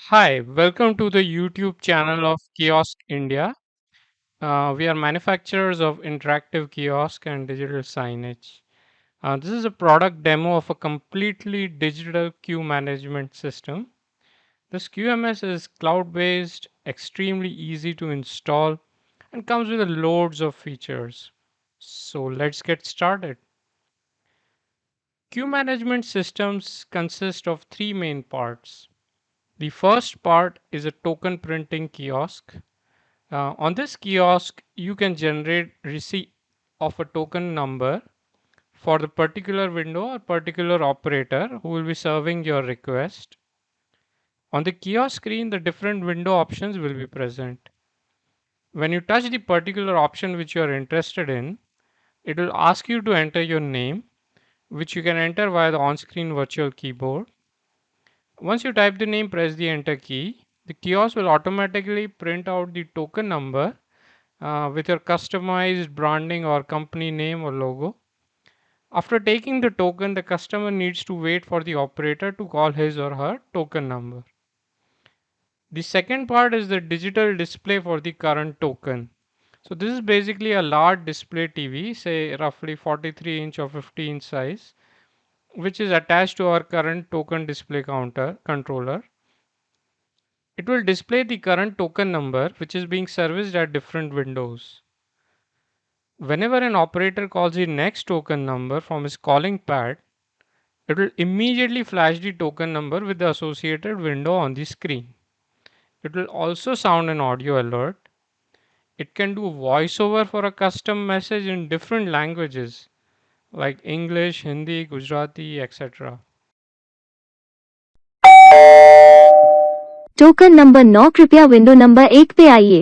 Hi, welcome to the YouTube channel of Kiosk India. We are manufacturers of interactive kiosk and digital signage. This is a product demo of a completely digital queue management system. This QMS is cloud based, extremely easy to install, and comes with loads of features. So let's get started. Queue management systems consist of three main parts. The first part is a token printing kiosk. On this kiosk, you can generate receipt of a token number for the particular window or particular operator who will be serving your request. On the kiosk screen, the different window options will be present. When you touch the particular option which you are interested in, it will ask you to enter your name, which you can enter via the on-screen virtual keyboard. Once you type the name, press the enter key. The kiosk will automatically print out the token number with your customized branding or company name or logo. After taking the token, the customer needs to wait for the operator to call his or her token number. The second part is the digital display for the current token. So this is basically a large display TV, say roughly 43 inch or 50 inch size, which is attached to our current token display counter controller. It will display the current token number which is being serviced at different windows. Whenever an operator calls the next token number from his calling pad, it will immediately flash the token number with the associated window on the screen. It will also sound an audio alert. It can do voiceover for a custom message in different languages like English, Hindi, Gujarati, etc. Token number 9 कृपया window number 1 पे आइए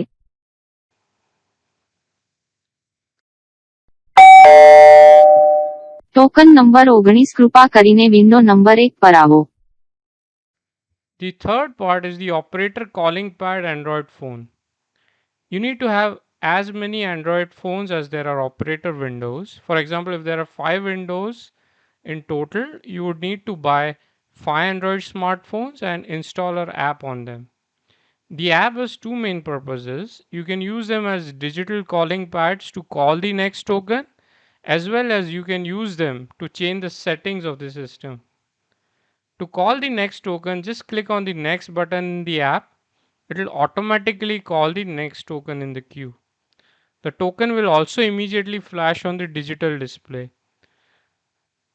token number 19 કૃપા કરીને window number 1 પર આવો The third part is the operator calling pad Android phone. You need to have as many Android phones as there are operator windows. For example, if there are 5 windows in total, you would need to buy 5 Android smartphones and install our app on them. The app has two main purposes. You can use them as digital calling pads to call the next token, as well as you can use them to change the settings of the system. To call the next token, just click on the next button in the app. It will automatically call the next token in the queue. The token will also immediately flash on the digital display.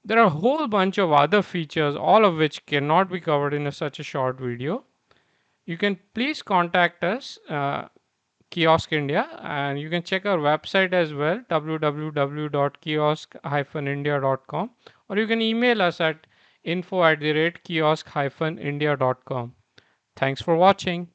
There are a whole bunch of other features, all of which cannot be covered in such a short video. You can please contact us, Kiosk India, and you can check our website as well, www.kiosk-india.com, or you can email us at info@kiosk-india.com. Thanks for watching.